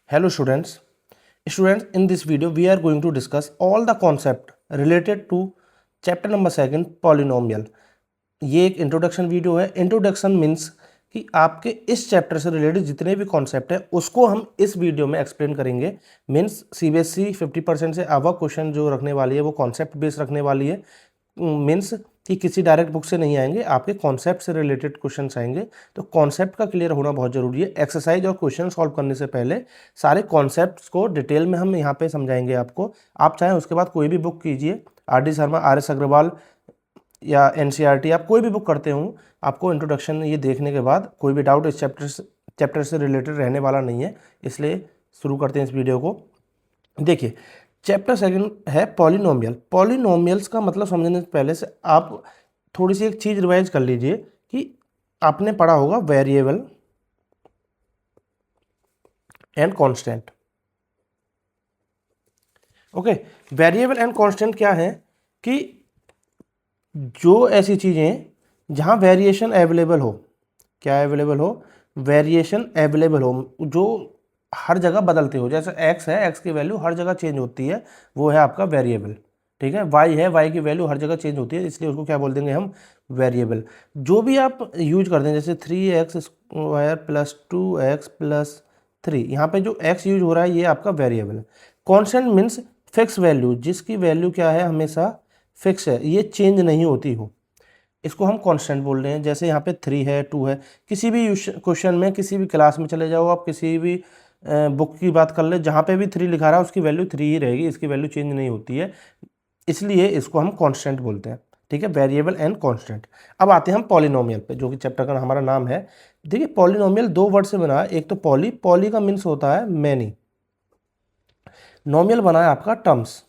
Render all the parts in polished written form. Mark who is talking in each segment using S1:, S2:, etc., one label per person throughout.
S1: Hello students. Students, in this video we are going to discuss all the concept related to chapter number 2 polynomial. ये एक introduction video है. Introduction means कि आपके इस chapter से related जितने भी कॉन्सेप्ट है उसको हम इस वीडियो में एक्सप्लेन करेंगे. मीन्स सीबीएसई 50% से अबव क्वेश्चन जो रखने वाली है वो कॉन्सेप्ट बेस्ड रखने वाली है. मीन्स कि किसी डायरेक्ट बुक से नहीं आएंगे, आपके कॉन्सेप्ट से रिलेटेड क्वेश्चन आएंगे. तो कॉन्सेप्ट का क्लियर होना बहुत जरूरी है. एक्सरसाइज और क्वेश्चन सॉल्व करने से पहले सारे कॉन्सेप्ट्स को डिटेल में हम यहाँ पे समझाएंगे आपको. आप चाहें उसके बाद कोई भी बुक कीजिए, आर.डी. शर्मा, आर.एस. अग्रवाल या एनसीईआरटी, आप कोई भी बुक करते हो, आपको इंट्रोडक्शन ये देखने के बाद कोई भी डाउट इस चैप्टर से रिलेटेड रहने वाला नहीं है. इसलिए शुरू करते हैं इस वीडियो को. देखिए, चैप्टर 2 है पॉलिनोमियल. पॉलिनोमियल्स का मतलब समझने से पहले से आप थोड़ी सी एक चीज़ रिवाइज कर लीजिए कि आपने पढ़ा होगा variable and constant. Okay, variable and constant क्या है कि जो ऐसी चीज़ें जहाँ वेरिएशन अवेलेबल हो, क्या अवेलेबल हो, वेरिएशन अवेलेबल हो, जो हर जगह बदलते हो. जैसे x है, x की वैल्यू हर जगह चेंज होती है, वो है आपका वेरिएबल. ठीक है, y है, y की वैल्यू हर जगह चेंज होती है, इसलिए उसको क्या बोल देंगे हम, वेरिएबल. जो भी आप यूज करते हैं जैसे 3x² प्लस 2x प्लस 3, यहाँ पे जो x यूज हो रहा है ये आपका वेरिएबल है. कॉन्स्टेंट मीन्स फिक्स वैल्यू, जिसकी वैल्यू क्या है, हमेशा फिक्स है, ये चेंज नहीं होती हो, इसको हम कांस्टेंट बोल रहे हैं. जैसे यहाँ पे 3 है, 2 है, किसी भी क्वेश्चन में, किसी भी क्लास में चले जाओ, आप किसी भी बुक की बात कर ले, जहाँ पे भी 3 लिखा रहा है उसकी वैल्यू 3 ही रहेगी, इसकी वैल्यू चेंज नहीं होती है, इसलिए इसको हम कांस्टेंट बोलते हैं. ठीक है, वेरिएबल एंड कांस्टेंट. अब आते हैं हम पॉलिनोमियल पे, जो कि चैप्टर का हमारा नाम है. देखिए, पॉलिनोमियल दो वर्ड से बना है. एक तो पॉली का मीन्स होता है मैनी, नोमियल बना है आपका टर्म्स.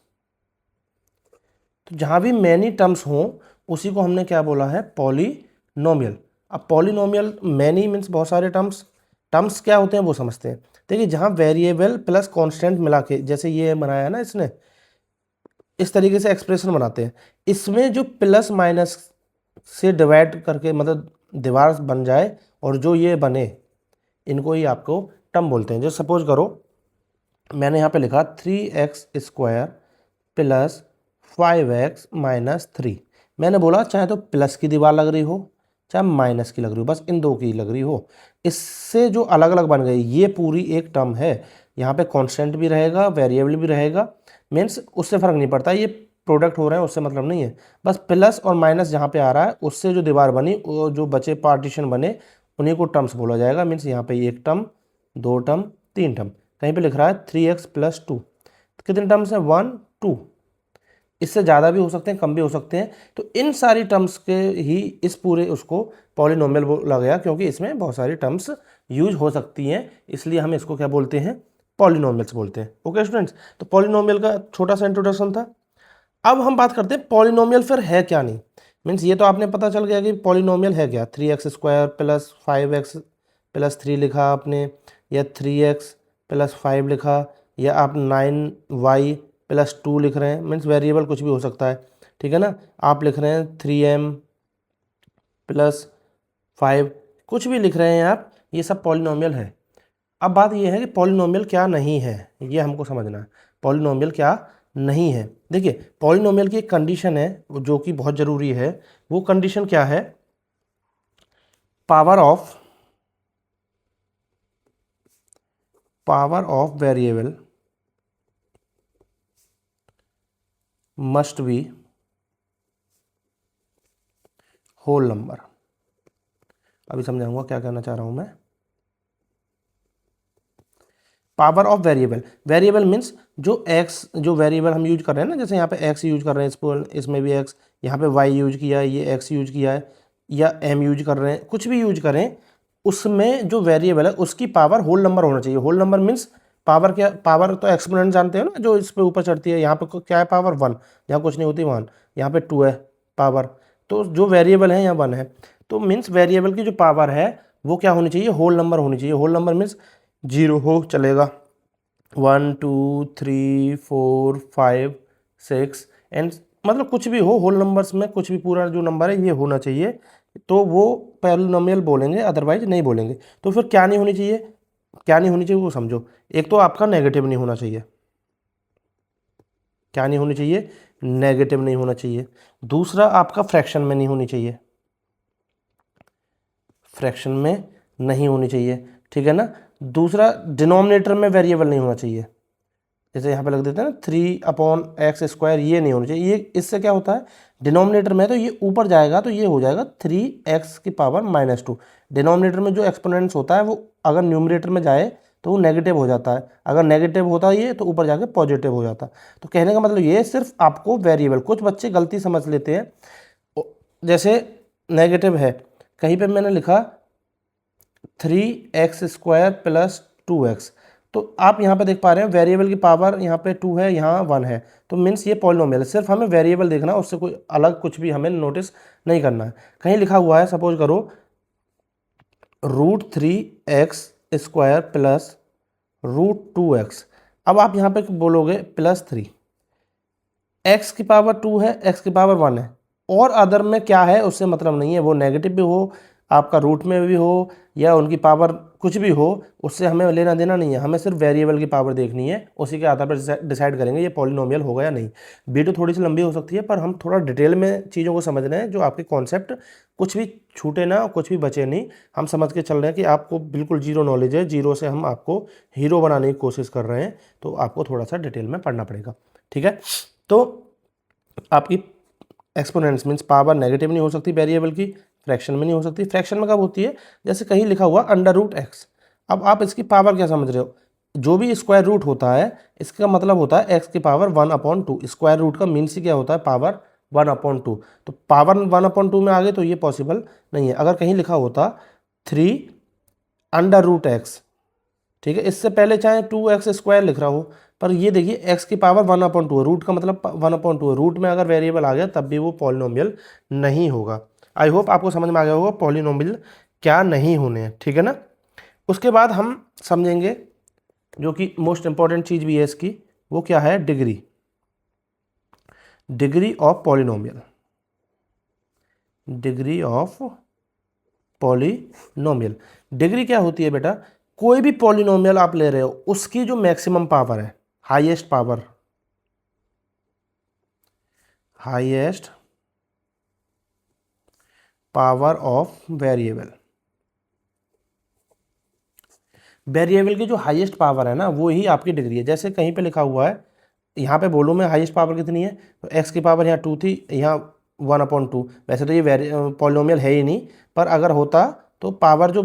S1: तो जहाँ भी मैनी टर्म्स हों उसी को हमने क्या बोला है, पॉलिनोमियल. अब पॉलिनोमियल मैनी मीन्स बहुत सारे टर्म्स क्या होते हैं वो समझते हैं. देखिए, जहाँ वेरिएबल प्लस कांस्टेंट मिला के, जैसे ये बनाया है ना इसने, इस तरीके से एक्सप्रेशन बनाते हैं. इसमें जो प्लस माइनस से डिवाइड करके मतलब दीवार बन जाए और जो ये बने, इनको ही आपको टर्म बोलते हैं. जो सपोज करो मैंने यहाँ पे लिखा 3x² प्लस 5x माइनस 3. मैंने बोला चाहे तो प्लस की दीवार लग रही हो चाहे माइनस की लग रही हो, बस इन दो की लग रही हो. इससे जो अलग अलग बन गई, ये पूरी एक टर्म है. यहाँ पे कांस्टेंट भी रहेगा, वेरिएबल भी रहेगा. मीन्स उससे फ़र्क नहीं पड़ता, ये प्रोडक्ट हो रहे हैं उससे मतलब नहीं है. बस प्लस और माइनस जहाँ पे आ रहा है उससे जो दीवार बनी, वो जो बचे पार्टीशन बने, उन्हीं को टर्म्स बोला जाएगा. मीन्स यहाँ पे एक टर्म, दो टर्म, तीन टर्म. कहीं पे लिख रहा है 3x प्लस 2, कितने टर्म्स हैं, 1 2. इससे ज़्यादा भी हो सकते हैं, कम भी हो सकते हैं. तो इन सारी टर्म्स के ही इस पूरे उसको पॉलिनोमियल बोला गया, क्योंकि इसमें बहुत सारी टर्म्स यूज हो सकती हैं, इसलिए हम इसको क्या बोलते हैं, पॉलिनोमियल्स बोलते हैं. ओके स्टूडेंट्स, तो पॉलिनोमियल का छोटा सा इंट्रोडक्शन था. अब हम बात करते हैं पॉलिनोमियल फिर है क्या नहीं. मीन्स ये तो आपने पता चल गया कि पॉलिनोमियल है क्या. 3x² प्लस 5x प्लस 3 लिखा आपने, या 3x प्लस 5 लिखा, या आप 9y प्लस 2 लिख रहे हैं. मीन्स वेरिएबल कुछ भी हो सकता है. ठीक है ना, आप लिख रहे हैं 3m प्लस 5, कुछ भी लिख रहे हैं आप, ये सब पॉलिनोमियल है. अब बात ये है कि पॉलिनोमियल क्या नहीं है, ये हमको समझना है. पॉलिनोमियल क्या नहीं है. देखिए, पॉलिनोमियल की एक कंडीशन है जो कि बहुत ज़रूरी है. वो कंडीशन क्या है, power of variable must be whole number. अभी समझाऊंगा क्या कहना चाह रहा हूं मैं. पावर ऑफ वेरिएबल मीन्स जो वेरिएबल हम यूज कर रहे हैं ना, जैसे यहाँ पे x यूज कर रहे हैं, इसमें भी x, यहाँ पे y यूज किया है, ये x यूज किया है, या m यूज कर रहे हैं, कुछ भी यूज करें, उसमें जो वेरिएबल है उसकी पावर होल नंबर होना चाहिए. होल नंबर मीन्स पावर क्या, पावर तो एक्सपोनेंट जानते हो ना, जो इस पे ऊपर चढ़ती है. यहाँ पे क्या है, पावर 1, यहाँ कुछ नहीं होती 1, यहाँ पे 2 है पावर. तो जो वेरिएबल है यहाँ 1 है. तो मीन्स वेरिएबल की जो पावर है वो क्या होनी चाहिए, होल नंबर होनी चाहिए. होल नंबर मीन्स 0 हो चलेगा, 1 2 3 4 5 6 एंड मतलब कुछ भी हो, होल नंबर्स में कुछ भी पूरा जो नंबर है ये होना चाहिए, तो वो पॉलिनोमियल बोलेंगे, अदरवाइज नहीं बोलेंगे. तो फिर क्या नहीं होनी चाहिए, क्या नहीं होनी चाहिए वो समझो। एक तो आपका नेगेटिव नहीं होना चाहिए, क्या नहीं होनी चाहिए, नेगेटिव नहीं होना चाहिए। दूसरा आपका फ्रैक्शन में नहीं होनी चाहिए, फ्रैक्शन में नहीं होनी चाहिए, ठीक है ना। दूसरा डिनोमिनेटर में वेरिएबल नहीं होना चाहिए, जैसे यहाँ पे लग देते हैं ना 3/x², ये नहीं होना चाहिए। ये इससे क्या होता है, डिनोमिनेटर में तो ये ऊपर जाएगा तो ये हो जाएगा 3x⁻²। डिनोमिनेटर में जो एक्सपोनेंट्स होता है वो अगर न्यूमरेटर में जाए तो वो नेगेटिव हो जाता है, अगर नेगेटिव होता है ये तो ऊपर जाके पॉजिटिव हो जाता है। तो कहने का मतलब ये सिर्फ आपको वेरिएबल, कुछ बच्चे गलती समझ लेते हैं, जैसे नेगेटिव है, कहीं पे मैंने लिखा 3x² + 2x, तो आप यहाँ पे देख पा रहे हैं वेरिएबल की पावर यहाँ पे 2 है, यहाँ 1 है, तो मीन्स ये पॉलिनोमियल है। सिर्फ हमें वेरिएबल देखना है, उससे कोई अलग कुछ भी हमें नोटिस नहीं करना है। कहीं लिखा हुआ है, सपोज करो √3x² + √2x, अब आप यहाँ पे बोलोगे +3, x की पावर 2 है, x की पावर 1 है, और अदर में क्या है उससे मतलब नहीं है, वो नेगेटिव भी हो, आपका रूट में भी हो, या उनकी पावर कुछ भी हो, उससे हमें लेना देना नहीं है। हमें सिर्फ वेरिएबल की पावर देखनी है, उसी के आधार पर डिसाइड करेंगे ये पॉलिनोमियल होगा या नहीं। वीडियो थोड़ी सी लंबी हो सकती है, पर हम थोड़ा डिटेल में चीज़ों को समझ रहे हैं, जो आपके कॉन्सेप्ट कुछ भी छूटे ना, कुछ भी बचे नहीं। हम समझ के चल रहे हैं कि आपको बिल्कुल जीरो नॉलेज है, जीरो से हम आपको हीरो बनाने की कोशिश कर रहे हैं, तो आपको थोड़ा सा डिटेल में पढ़ना पड़ेगा, ठीक है। तो आपकी एक्सपोनेंट्स मीन्स पावर नेगेटिव नहीं हो सकती वेरिएबल की, फ्रैक्शन में नहीं हो सकती। फ्रैक्शन में कब होती है, जैसे कहीं लिखा हुआ √x, अब आप इसकी पावर क्या समझ रहे हो, जो भी स्क्वायर रूट होता है इसका मतलब होता है x की पावर 1/2। स्क्वायर रूट का मीन्स ही क्या होता है, पावर 1/2। तो पावर 1/2 में आ गए तो ये पॉसिबल नहीं है। अगर कहीं लिखा होता 3√x, ठीक है, इससे पहले चाहे 2x² लिख रहा हो, पर ये देखिए x की पावर 1/2 है, रूट का मतलब 1/2 है, रूट में अगर वेरिएबल आ गया तब भी वो पॉलिनोमियल नहीं होगा। आई होप आपको समझ में आ गया होगा पॉलिनोमियल क्या नहीं होने हैं, ठीक है ना। उसके बाद हम समझेंगे जो कि मोस्ट इंपॉर्टेंट चीज़ भी है इसकी, वो क्या है, degree, degree of polynomial, degree of polynomial. Degree क्या होती है बेटा, कोई भी पॉलिनोमियल आप ले रहे हो उसकी जो मैक्सिमम पावर है, highest power, highest power of variable, variable की जो हाईएस्ट पावर है ना वो ही आपकी डिग्री है। जैसे कहीं पे लिखा हुआ है, यहाँ पे बोलूँ मैं हाईएस्ट पावर कितनी है, तो x की पावर यहाँ 2 थी, यहाँ 1/2। वैसे तो ये पॉलिनोमियल है ही नहीं, पर अगर होता तो पावर जो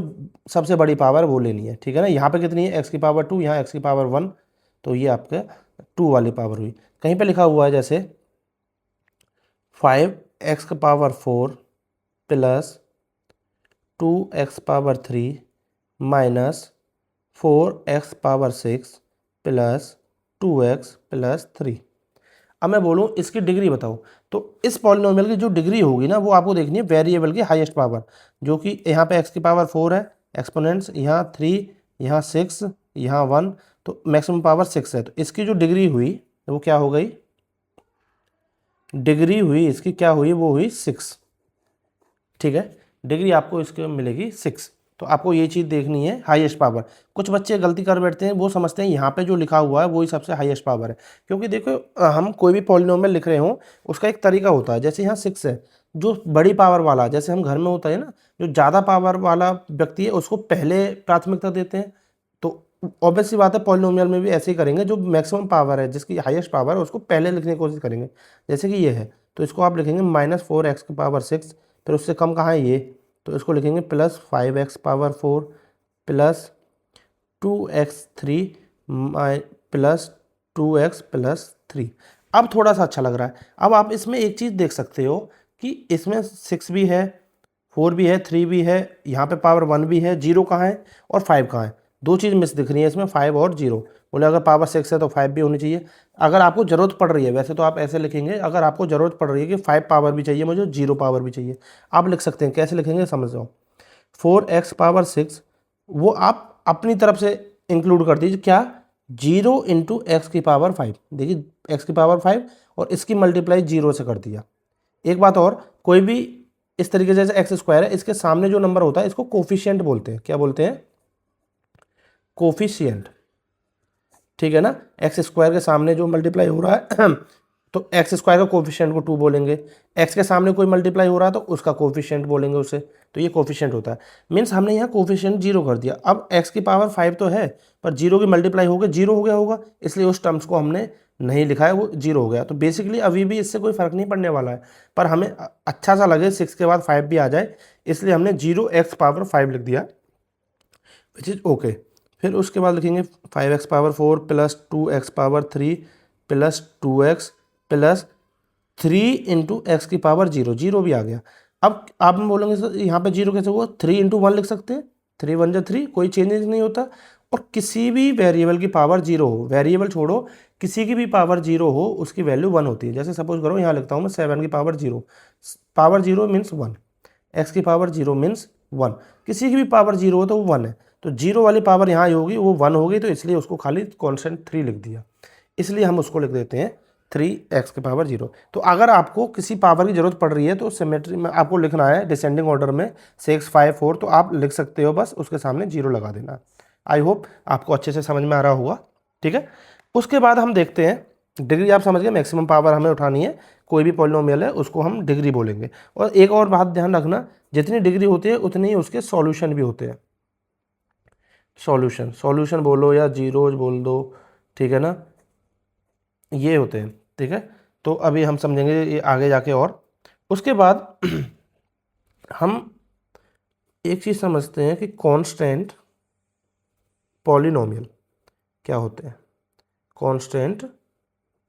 S1: सबसे बड़ी पावर वो लेनी है, ठीक है ना। यहाँ पे कितनी है, x की पावर 2, यहाँ x की पावर 1, तो ये आपके 2 वाली पावर हुई। कहीं पे लिखा हुआ है जैसे 5x⁴ + 2x⁴ - 4x⁶ + 2x + 3। अब मैं बोलूँ इसकी डिग्री बताओ, तो इस पॉलिनोमियल की जो डिग्री होगी ना वो आपको देखनी है वेरिएबल की हाईएस्ट पावर, जो कि यहाँ पे x की पावर 4 है, एक्सपोनेंट्स यहाँ 3, यहाँ 6, यहाँ 1, तो मैक्सिमम पावर 6 है। तो इसकी जो डिग्री हुई वो क्या हो गई, डिग्री हुई इसकी क्या हुई, वो हुई 6, ठीक है। डिग्री आपको इसके मिलेगी 6। तो आपको ये चीज़ देखनी है हाईएस्ट पावर। कुछ बच्चे गलती कर बैठते हैं, वो समझते हैं यहाँ पे जो लिखा हुआ है वही सबसे हाईएस्ट पावर है, क्योंकि देखो हम कोई भी पॉलिनोमियल लिख रहे हों उसका एक तरीका होता है। जैसे यहाँ 6 है, जो बड़ी पावर वाला, जैसे हम घर में होता है ना, जो ज़्यादा पावर वाला व्यक्ति है उसको पहले प्राथमिकता देते हैं, तो ऑब्वियस सी बात है पॉलिनोमियल में भी ऐसे ही करेंगे। जो मैक्सिमम पावर है, जिसकी हाईएस्ट पावर है, उसको पहले लिखने की कोशिश करेंगे। जैसे कि ये है तो इसको आप लिखेंगे -4x⁶, फिर उससे कम कहाँ है ये, तो इसको लिखेंगे +5x⁴ + 2x3 + 2x + 3। अब थोड़ा सा अच्छा लग रहा है। अब आप इसमें एक चीज़ देख सकते हो कि इसमें 6 भी है, 4 भी है, 3 भी है, यहाँ पे पावर 1 भी है, 0 कहाँ है और 5 कहाँ है, दो चीज़ मिस दिख रही है इसमें, 5 और 0। बोले अगर पावर 6 है तो 5 भी होनी चाहिए। अगर आपको ज़रूरत पड़ रही है, वैसे तो आप ऐसे लिखेंगे, अगर आपको ज़रूरत पड़ रही है कि 5 पावर भी चाहिए मुझे, 0 पावर भी चाहिए, आप लिख सकते हैं। कैसे लिखेंगे समझ जाओ, 4x⁻6 वो आप अपनी तरफ से इंक्लूड कर दीजिए, क्या, 0 × x⁵ देखिए x⁵ और इसकी मल्टीप्लाई 0 से कर दिया। एक बात और, कोई भी इस तरीके से, जैसे x² है, इसके सामने जो नंबर होता है इसको कोफिशिएंट बोलते हैं। क्या बोलते हैं, कोफिशिएंट, ठीक है ना, एक्स स्क्वायर के सामने जो मल्टीप्लाई हो रहा है तो एक्स स्क्वायर का कोफिशिएंट को 2 बोलेंगे, एक्स के सामने कोई मल्टीप्लाई हो रहा है तो उसका कोफिशिएंट बोलेंगे उसे, तो ये कोफिशिएंट होता है। मीन्स हमने यहाँ कोफिशिएंट 0 कर दिया। अब एक्स की पावर 5 तो है पर 0 की मल्टीप्लाई हो गया 0 हो गया होगा, इसलिए उस टर्म्स को हमने नहीं लिखा है, वो 0 हो गया। तो बेसिकली अभी भी इससे कोई फ़र्क नहीं पड़ने वाला है, पर हमें अच्छा सा लगे 6 के बाद 5 भी आ जाए, इसलिए हमने 0x पावर 5 लिख दिया, विच इज़ ओके। फिर उसके बाद लिखेंगे 5x power 4 plus 2x power 3 plus 2x plus 3 into x की पावर 0, 0 भी आ गया। अब आप बोलेंगे सर यहाँ पे 0 कैसे हुआ, 3 इंटू 1 लिख सकते हैं, 3 1 जा 3, कोई चेंजेस नहीं होता। और किसी भी वेरिएबल की पावर 0 हो, वेरिएबल छोड़ो, किसी की भी पावर 0 हो उसकी वैल्यू 1 होती है। जैसे सपोज करो यहाँ लिखता हूँ मैं 7 की पावर 0, पावर 0 मीन्स 1, एक्स की पावर 0 मीन्स 1, किसी की भी पावर 0 हो तो वो 1 है, तो 0 वाली पावर यहाँ होगी वो 1 होगी, तो इसलिए उसको खाली कॉन्स्टेंट 3 लिख दिया, इसलिए हम उसको लिख देते हैं 3x की पावर 0। तो अगर आपको किसी पावर की ज़रूरत पड़ रही है तो सिमेट्री में आपको लिखना है डिसेंडिंग ऑर्डर में 6 5 4, तो आप लिख सकते हो, बस उसके सामने 0 लगा देना। आई होप आपको अच्छे से समझ में आ रहा होगा, ठीक है। उसके बाद हम देखते हैं डिग्री, आप समझ गए, मैक्सिमम पावर हमें उठानी है, कोई भी पॉलिनोमियल है उसको हम डिग्री बोलेंगे। और एक और बात ध्यान रखना, जितनी डिग्री होती है उतनी ही उसके सॉल्यूशन भी होते हैं। सॉल्यूशन बोलो या जीरोज बोल दो, ठीक है ना, ये होते हैं, ठीक है। तो अभी हम समझेंगे ये आगे जाके। और उसके बाद हम एक चीज़ समझते हैं कि कांस्टेंट पॉलिनोमियल क्या होते हैं। कांस्टेंट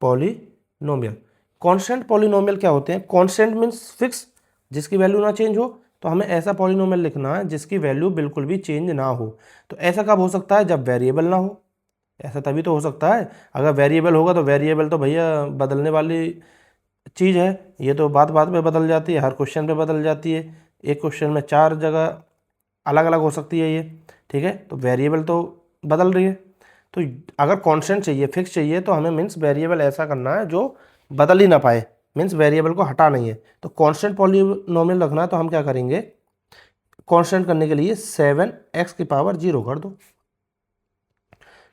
S1: पॉलिनोमियल, कांस्टेंट पॉलिनोमियल क्या होते हैं। कांस्टेंट मीन्स फिक्स, जिसकी वैल्यू ना चेंज हो, तो हमें ऐसा पॉलिनोमियल लिखना है जिसकी वैल्यू बिल्कुल भी चेंज ना हो। तो ऐसा कब हो सकता है, जब वेरिएबल ना हो, ऐसा तभी तो हो सकता है। अगर वेरिएबल होगा तो वेरिएबल तो भैया बदलने वाली चीज़ है, ये तो बात बात पे बदल जाती है, हर क्वेश्चन पे बदल जाती है, एक क्वेश्चन में 4 जगह अलग अलग हो सकती है ये, ठीक है। तो वेरिएबल तो बदल रही है, तो अगर कांस्टेंट चाहिए, फिक्स चाहिए, तो हमें मीन्स वेरिएबल ऐसा करना है जो बदल ही ना पाए, मीन्स वेरिएबल को हटा नहीं है। तो कांस्टेंट पॉलिनोमियल रखना है तो हम क्या करेंगे, कांस्टेंट करने के लिए 7x की पावर 0 कर दो।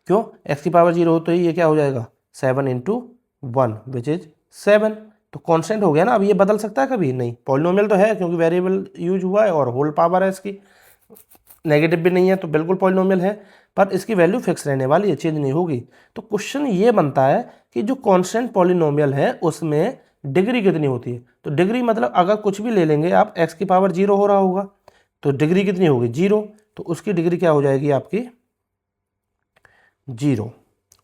S1: क्यों, x की पावर 0 हो तो ये क्या हो जाएगा 7 इंटू 1 विच इज 7, तो कांस्टेंट हो गया ना। अब ये बदल सकता है कभी नहीं, पॉलिनोमियल तो है क्योंकि वेरिएबल यूज हुआ है और होल पावर है इसकी, नेगेटिव भी नहीं है, तो बिल्कुल पॉलिनोमियल है, पर इसकी वैल्यू फिक्स रहने वाली है, चेंज नहीं होगी। तो क्वेश्चन ये बनता है कि जो कांस्टेंट पॉलिनोमियल है उसमें डिग्री कितनी होती है। तो डिग्री मतलब अगर कुछ भी ले लेंगे आप, x की पावर 0 हो रहा होगा तो डिग्री कितनी होगी 0, तो उसकी डिग्री क्या हो जाएगी आपकी 0।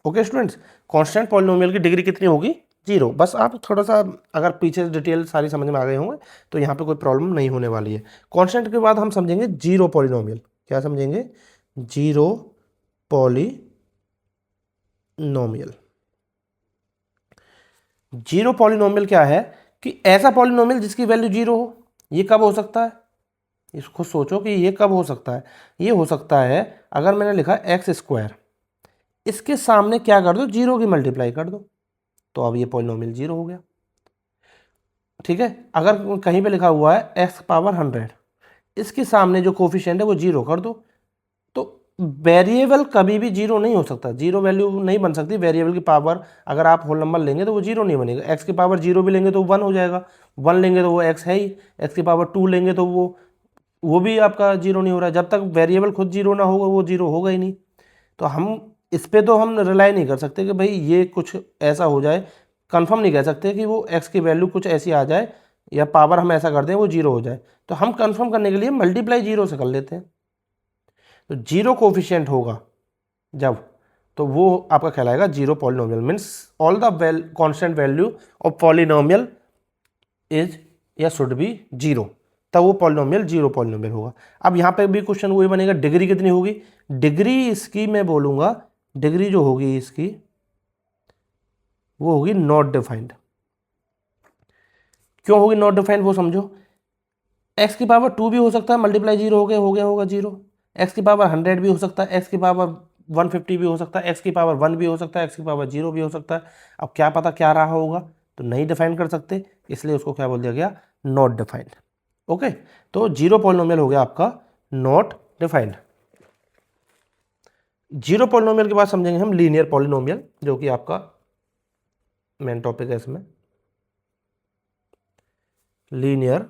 S1: ओके स्टूडेंट्स, कांस्टेंट पॉलिनोमियल की डिग्री कितनी होगी 0। बस आप थोड़ा सा अगर पीछे डिटेल सारी समझ में आ गए होंगे तो यहाँ पे कोई प्रॉब्लम नहीं होने वाली है। कांस्टेंट के बाद हम समझेंगे जीरो पॉलिनोमियल। क्या समझेंगे, जीरो पॉलिनोमियल। जीरो पॉलिनोमियल क्या है कि ऐसा पॉलिनोमियल जिसकी वैल्यू 0 हो। ये कब हो सकता है, इसको सोचो कि ये कब हो सकता है। ये हो सकता है अगर मैंने लिखा एक्स स्क्वायर, इसके सामने क्या कर दो 0 की मल्टीप्लाई कर दो, तो अब ये पॉलिनोमियल 0 हो गया, ठीक है। अगर कहीं पे लिखा हुआ है एक्स पावर 100, इसके सामने जो कोफिशिएंट है वो 0 कर दो, तो वेरिएबल कभी भी 0 नहीं हो सकता, 0 वैल्यू नहीं बन सकती। वेरिएबल की पावर अगर आप होल नंबर लेंगे तो वो 0 नहीं बनेगा। एक्स की पावर 0 भी लेंगे तो 1 हो जाएगा, 1 लेंगे तो वो एक्स है ही, एक्स की पावर 2 लेंगे तो वो भी आपका 0 नहीं हो रहा है। जब तक वेरिएबल खुद 0 ना होगा वो 0 होगा ही नहीं। तो हम इस पर तो हम रिलाई नहीं कर सकते कि भाई ये कुछ ऐसा हो जाए, कंफर्म नहीं कह सकते कि वो x की वैल्यू कुछ ऐसी आ जाए या पावर हम ऐसा कर दें वो 0 हो जाए। तो हम कंफर्म करने के लिए मल्टीप्लाई 0 से कर लेते हैं। तो 0 कोफिशिएंट होगा जब, तो वो आपका कहलाएगा zero polynomial. Means all the constant value of polynomial is या शुड बी 0, तब वो पॉलिनोमियल जीरो पॉलिनोमियल होगा। अब यहाँ पे भी क्वेश्चन वही बनेगा, डिग्री कितनी होगी। डिग्री इसकी मैं बोलूँगा, डिग्री जो होगी इसकी वो होगी नॉट डिफाइंड। क्यों होगी नॉट डिफाइंड वो समझो। x की पावर 2 भी हो सकता है, मल्टीप्लाई 0 हो गया होगा 0। x की पावर 100 भी हो सकता है, x की पावर 150 भी हो सकता है, x की पावर 1 भी हो सकता है, x की पावर 0 भी हो सकता है। अब क्या पता क्या रहा होगा, तो नहीं डिफाइन कर सकते, इसलिए उसको क्या बोल दिया गया, नॉट डिफाइंड। ओके, तो जीरो पॉलिनोमियल हो गया आपका नॉट डिफाइंड। जीरो पॉलिनोमियल के बाद समझेंगे हम लीनियर पॉलिनोमियल, जो कि आपका मेन टॉपिक है इसमें। लीनियर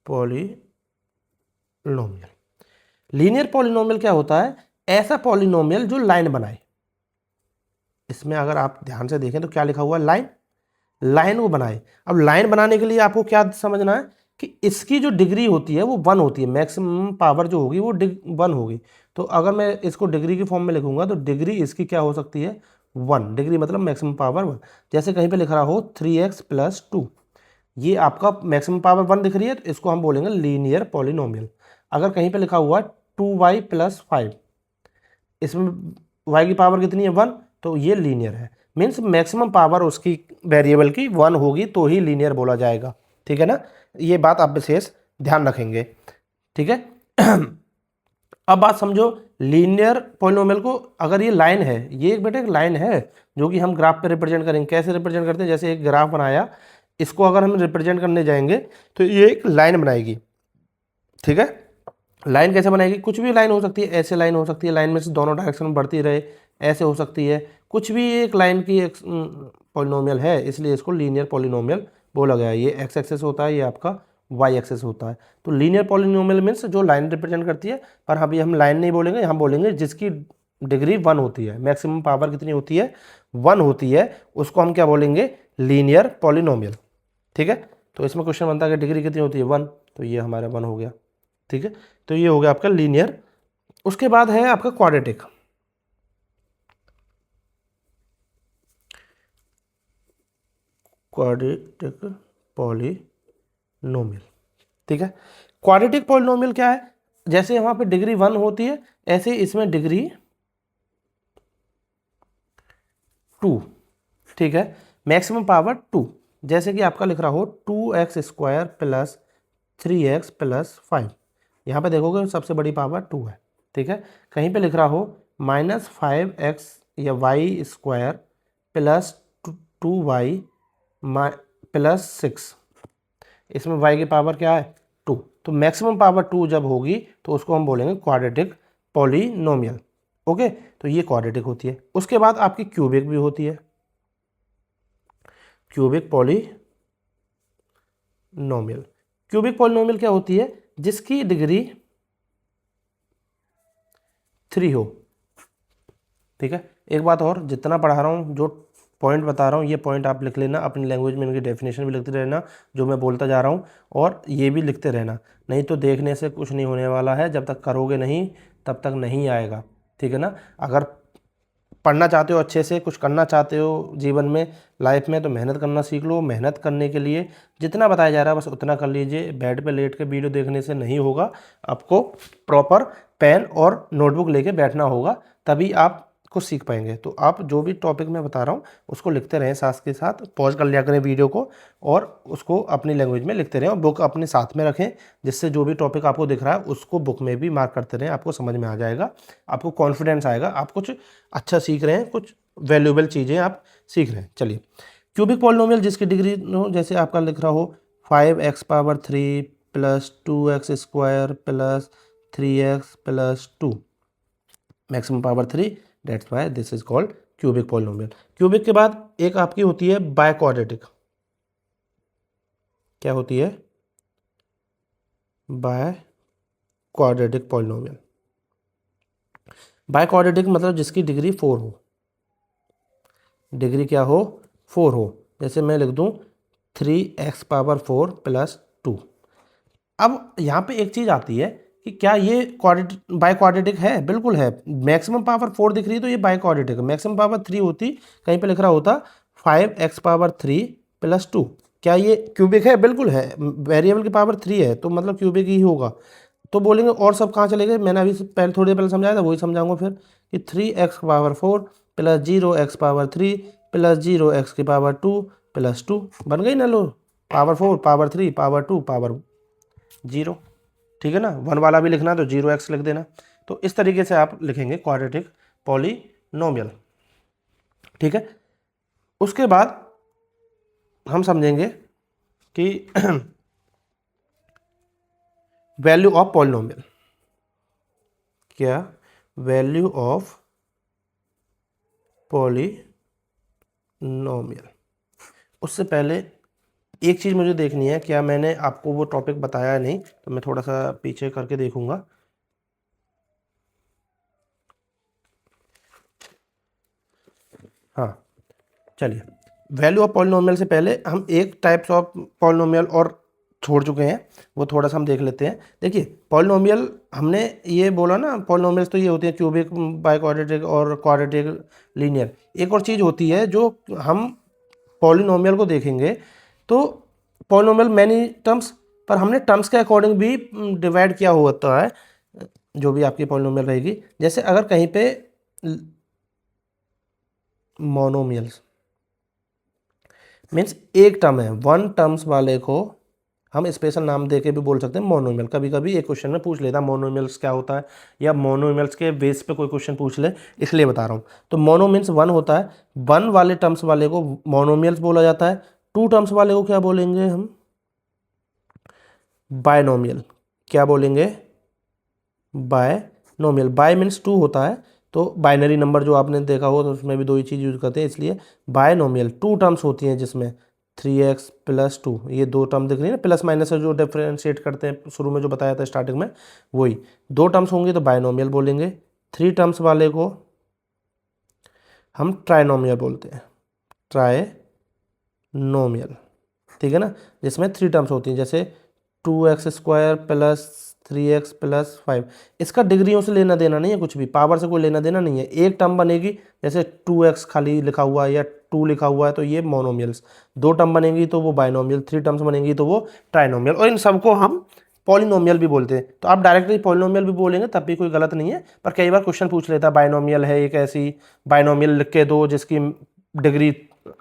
S1: पॉलिनोमियल, लीनियर पॉलिनोमियल क्या होता है? ऐसा पॉलिनोमियल जो लाइन बनाए। इसमें अगर आप ध्यान से देखें तो क्या लिखा हुआ है? लाइन, लाइन को बनाए। अब लाइन बनाने के लिए आपको क्या समझना है कि इसकी जो डिग्री होती है वो 1 होती है, मैक्सिमम पावर जो होगी वो 1 होगी। तो अगर मैं इसको डिग्री के फॉर्म में लिखूंगा तो डिग्री इसकी क्या हो सकती है? 1 डिग्री, मतलब मैक्सिमम पावर 1। जैसे कहीं पे लिख रहा हो 3x + 2, ये आपका मैक्सिमम पावर 1 दिख रही है, तो इसको हम बोलेंगे लीनियर पॉलिनोमियल। अगर कहीं पे लिखा हुआ 2y + 5, इसमें y की पावर कितनी है? 1, तो ये लीनियर है। मीन्स मैक्सिमम पावर उसकी वेरिएबल की 1 होगी तो ही लीनियर बोला जाएगा। ठीक है ना, ये बात आप विशेष ध्यान रखेंगे। ठीक है अब बात समझो, लीनियर पॉलिनोमियल को अगर ये लाइन है, ये एक बेटे एक लाइन है जो कि हम ग्राफ पे रिप्रेजेंट करेंगे। कैसे रिप्रेजेंट करते हैं? जैसे एक ग्राफ बनाया, इसको अगर हम रिप्रेजेंट करने जाएंगे तो ये एक लाइन बनाएगी। ठीक है, लाइन कैसे बनाएगी? कुछ भी लाइन हो सकती है, ऐसे लाइन हो सकती है, लाइन में से दोनों डायरेक्शन में बढ़ती रहे, ऐसे हो सकती है, कुछ भी एक लाइन की एक पॉलिनोमियल है, इसलिए इसको लीनियर पॉलिनोमियल बोला गया है। ये एक्स एक्सेस होता है, ये आपका वाई एक्सेस होता है। तो लीनियर पॉलिनोमियल मीन्स जो लाइन रिप्रेजेंट करती है, पर अभी हम लाइन नहीं बोलेंगे, हम बोलेंगे जिसकी डिग्री 1 होती है, मैक्सिमम पावर कितनी होती है? 1 होती है, उसको हम क्या बोलेंगे? Linear polynomial. ठीक है, तो इसमें क्वेश्चन बनता है कि डिग्री कितनी होती है? 1, तो ये हमारा 1 हो गया। ठीक है, तो ये हो गया आपका लीनियर। उसके बाद है आपका क्वाड्रेटिक। Quadratic polynomial. ठीक है, क्वाड्रेटिक पॉलिनोमियल क्या है? जैसे वहां पे डिग्री 1 होती है, ऐसे इसमें डिग्री 2। ठीक है, मैक्सिमम पावर 2। जैसे कि आपका लिख रहा हो 2x² + 3x + 5, यहाँ पे देखोगे सबसे बड़ी पावर 2 है। ठीक है, कहीं पे लिख रहा हो -5x या y² + 2y + 6, इसमें y की पावर क्या है? 2। तो मैक्सिमम पावर 2 जब होगी तो उसको हम बोलेंगे क्वाड्रेटिक पॉलिनोमियल। ओके, तो ये क्वाड्रेटिक होती है। उसके बाद आपकी क्यूबिक भी होती है, क्यूबिक पॉलिनोमियल। क्यूबिक पॉलिनोमियल क्या होती है? जिसकी डिग्री 3 हो। ठीक है, एक बात और, जितना पढ़ा रहा हूँ, जो पॉइंट बता रहा हूँ, ये पॉइंट आप लिख लेना अपनी लैंग्वेज में, इनकी डेफिनेशन भी लिखते रहना जो मैं बोलता जा रहा हूँ, और ये भी लिखते रहना। नहीं तो देखने से कुछ नहीं होने वाला है, जब तक करोगे नहीं तब तक नहीं आएगा। ठीक है ना, अगर पढ़ना चाहते हो, अच्छे से कुछ करना चाहते हो जीवन में, लाइफ में, तो मेहनत करना सीख लो। मेहनत करने के लिए जितना बताया जा रहा है बस उतना कर लीजिए। बेड पे लेट के वीडियो देखने से नहीं होगा, आपको प्रॉपर पेन और नोटबुक लेके बैठना होगा, तभी आप कुछ सीख पाएंगे। तो आप जो भी टॉपिक मैं बता रहा हूँ उसको लिखते रहें, साथ के साथ पॉज कर लिया करें वीडियो को, और उसको अपनी लैंग्वेज में लिखते रहें, और बुक अपने साथ में रखें, जिससे जो भी टॉपिक आपको दिख रहा है उसको बुक में भी मार्क करते रहें। आपको समझ में आ जाएगा, आपको कॉन्फिडेंस आएगा, आप कुछ अच्छा सीख रहे हैं, कुछ वैल्यूएबल चीज़ें आप सीख रहे हैं। चलिए, क्यूबिक पॉलिनोमियल जिसकी डिग्री हो, जैसे आपका लिख रहा हो 5x³ + 2x² + 3x + 2, maximum power 3, that's why this is called cubic polynomial. Cubic के बाद एक आपकी होती है बायक्वाड्रेटिक। क्या होती है? बायक्वाड्रेटिक पॉलिनोमियल। बायक्वाड्रेटिक मतलब जिसकी डिग्री 4 हो, डिग्री क्या हो? 4 हो। जैसे मैं लिख दूं 3x⁴ + 2। अब यहाँ पे एक चीज़ आती है कि क्या ये बायक्वाड्रेटिक है? बिल्कुल है। मैक्सिमम पावर 4 दिख रही है तो ये बायक्वाड्रेटिक है। मैक्सिमम पावर 3 होती, कहीं पे लिख रहा होता 5x³ + 2, क्या ये क्यूबिक है? बिल्कुल है। वेरिएबल की पावर 3 है तो मतलब क्यूबिक ही होगा। तो बोलेंगे और सब कहाँ चले गए? मैंने अभी पहले थोड़ी देर पहले समझाया था, वही समझाऊंगा फिर, कि 3x⁴ + 0x⁴ + 0x⁴ + 2 बन गई ना। लो, पावर 4, पावर 3, पावर 2, पावर 0। ठीक है ना, 1 वाला भी लिखना तो 0x लिख देना। तो इस तरीके से आप लिखेंगे क्वाड्रेटिक पॉलिनोमियल। ठीक है, उसके बाद हम समझेंगे कि वैल्यू ऑफ पॉलिनोमियल। क्या वैल्यू ऑफ पॉलिनोमियल। उससे पहले एक चीज़ मुझे देखनी है, क्या मैंने आपको वो टॉपिक बताया नहीं, तो मैं थोड़ा सा पीछे करके देखूंगा। हाँ चलिए, वैल्यू ऑफ पॉलिनोमियल से पहले हम एक टाइप्स ऑफ पॉलिनोमियल और छोड़ चुके हैं, वो थोड़ा सा हम देख लेते हैं। देखिए पॉलिनोमियल हमने ये बोला ना, पॉलिनोमियल्स तो ये होते हैं क्यूबिक, बाई क्वाड्रेटिक और क्वाड्रेटिक, लीनियर। एक और चीज़ होती है जो हम पॉलिनोमियल को देखेंगे तो पॉलिनोमियल मैनी टर्म्स, पर हमने टर्म्स के अकॉर्डिंग भी डिवाइड किया होता है जो भी आपकी पॉलिनोमियल रहेगी। जैसे अगर कहीं पे मोनोमियल्स मीन्स एक टर्म है, वन टर्म्स वाले को हम स्पेशल नाम दे के भी बोल सकते हैं मोनोमियल। कभी कभी एक क्वेश्चन में पूछ लेता है मोनोमियल्स क्या होता है, या मोनोमियल्स के बेस पे कोई क्वेश्चन पूछ ले, इसलिए बता रहा हूँ। तो मोनो मीन्स वन होता है, वन वाले टर्म्स वाले को मोनोमियल्स बोला जाता है। टू टर्म्स वाले को क्या बोलेंगे हम, बायनोमियल। क्या बोलेंगे, बायनोमियल। बाय मीन्स टू होता है, तो बाइनरी नंबर जो आपने देखा हो तो उसमें भी दो ही चीज़ यूज करते हैं, इसलिए बायनोमियल। टू टर्म्स होती हैं जिसमें 3x + 2, ये दो टर्म दिख रही है ना, प्लस माइनस से जो डिफ्रेंशिएट करते हैं शुरू में जो बताया था स्टार्टिंग में, वही दो टर्म्स होंगे तो बायनोमियल बोलेंगे। थ्री टर्म्स वाले को हम ट्राइनोमियल बोलते हैं, ट्राइनोमियल, ठीक है ना, जिसमें थ्री टर्म्स होती हैं, जैसे 2x² + 3x + 5। इसका डिग्रियों से लेना देना नहीं है, कुछ भी पावर से कोई लेना देना नहीं है। एक टर्म बनेगी, जैसे 2x खाली लिखा हुआ है या 2 लिखा हुआ है तो ये मोनोमियल्स, दो टर्म बनेंगी तो वो बाइनोमियल, थ्री टर्म्स बनेंगी तो वो ट्राइनोमियल, और इन सबको हम पॉलिनोमियल भी बोलते हैं। तो आप डायरेक्टली पॉलिनोमियल भी बोलेंगे तब भी कोई गलत नहीं है, पर कई बार क्वेश्चन पूछ लेता है बाइनोमियल है एक ऐसी, बाइनोमियल लिख के दो जिसकी डिग्री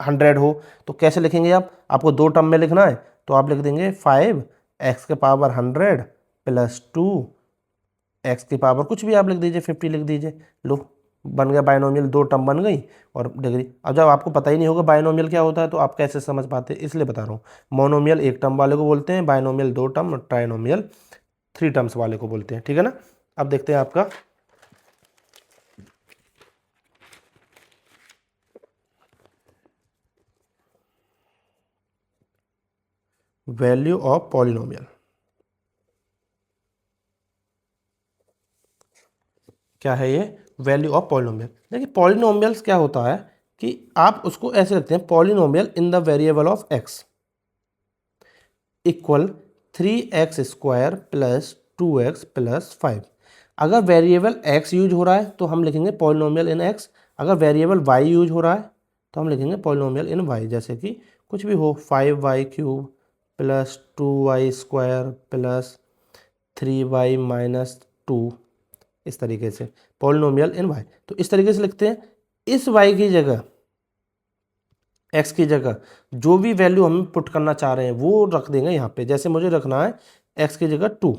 S1: 100 हो, तो कैसे लिखेंगे आप, आपको दो टर्म में लिखना है तो आप लिख देंगे 5x⁻100 + 2x⁻, कुछ भी आप लिख दीजिए, 50 लिख दीजिए, लो बन गया बाइनोमियल, दो टर्म बन गई और डिग्री। अब जब आपको पता ही नहीं होगा बाइनोमियल क्या होता है तो आप कैसे समझ पाते, इसलिए बता रहा हूँ। मोनोमियल एक टर्म वाले को बोलते हैं, बाइनोमियल दो टर्म, और ट्राइनोमियल थ्री टर्म्स वाले को बोलते हैं, ठीक है ना। अब देखते हैं आपका वैल्यू ऑफ पॉलिनोमियल क्या है, ये वैल्यू ऑफ पॉलिनोमियल। देखिए पॉलिनोमियल्स क्या होता है कि आप उसको ऐसे रखते हैं, polynomial in the variable of x equal 3x² + 2x + 5। अगर वेरिएबल x यूज हो रहा है तो हम लिखेंगे पॉलिनोमियल इन x, अगर वेरिएबल y यूज हो रहा है तो हम लिखेंगे पॉलिनोमियल इन y। जैसे कि कुछ भी हो, 5y³ + 2y² + 3y - 2, इस तरीके से पॉलिनोमियल इन y। तो इस तरीके से लिखते हैं, इस y की जगह, x की जगह जो भी वैल्यू हम पुट करना चाह रहे हैं वो रख देंगे यहाँ पे। जैसे मुझे रखना है x की जगह 2,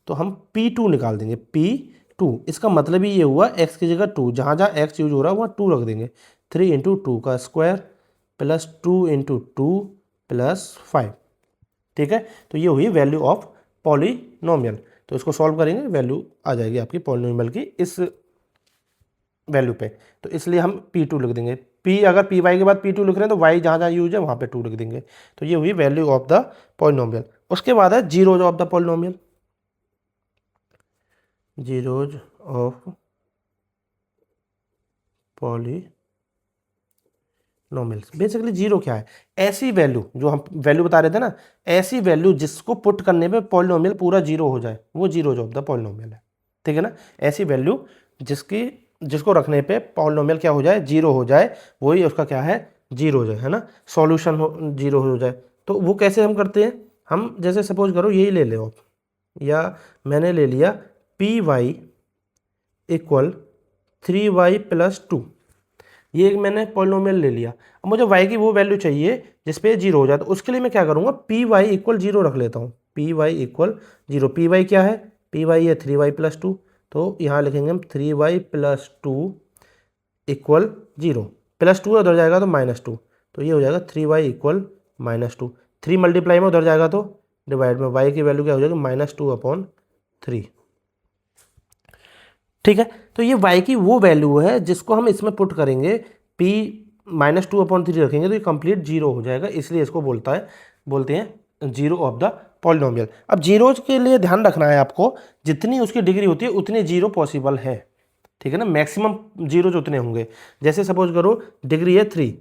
S1: तो हम P2 निकाल देंगे, P2। इसका मतलब ही ये हुआ x की जगह 2, जहाँ जहाँ x यूज हो रहा है वहाँ 2 रख देंगे। 3 × 2 का स्क्वायर + 2 × 2 + 5, ठीक है। तो ये हुई वैल्यू ऑफ पॉलिनोमियल। तो इसको सॉल्व करेंगे, वैल्यू आ जाएगी आपकी पॉलिनोमियल की इस वैल्यू पे, तो इसलिए हम P2 लिख देंगे। P अगर Py के बाद P2 लिख रहे हैं तो y जहाँ जहाँ यूज है वहाँ पे 2 लिख देंगे। तो ये हुई वैल्यू ऑफ द पॉलिनोमियल। उसके बाद है zeros of the polynomial, zeros of polynomials. Basically zero क्या है, ऐसी वैल्यू जो हम वैल्यू बता रहे थे ना, ऐसी वैल्यू जिसको पुट करने पे पॉलिनोमियल पूरा जीरो हो जाए, वो जीरोज ऑफ द पॉलिनोमियल है, ठीक है ना। ऐसी वैल्यू जिसको रखने पे पॉलिनोमियल क्या हो जाए, जीरो हो जाए, वही उसका क्या है, जीरो हो जाए, है ना, सॉल्यूशन हो जीरो हो जाए। तो वो कैसे हम करते हैं, हम जैसे सपोज करो यही ले लो आप, या मैंने ले लिया Py = 3y + 2, ये एक मैंने पॉलिनोमियल ले लिया। अब मुझे y की वो वैल्यू चाहिए जिस पे जीरो हो जाए, तो उसके लिए मैं क्या करूँगा, Py = 0 रख लेता हूँ। Py = 0, Py क्या है, Py है 3y + 2, तो यहाँ लिखेंगे हम 3y + 2 = 0, +2 उधर जाएगा तो -2, तो ये हो जाएगा 3y = -2। 3 मल्टीप्लाई में उधर जाएगा तो डिवाइड में y की वैल्यू क्या हो जाएगी, -2/3। ठीक है। तो ये y की वो वैल्यू है जिसको हम इसमें पुट करेंगे, p -2/3 रखेंगे तो ये कंप्लीट जीरो हो जाएगा, इसलिए इसको बोलते हैं जीरो ऑफ द पॉलिनोमियल। अब जीरोज के लिए ध्यान रखना है आपको, जितनी उसकी डिग्री होती है उतने जीरो पॉसिबल है, ठीक है ना, मैक्सिमम जीरोज उतने होंगे। जैसे सपोज करो डिग्री है 3,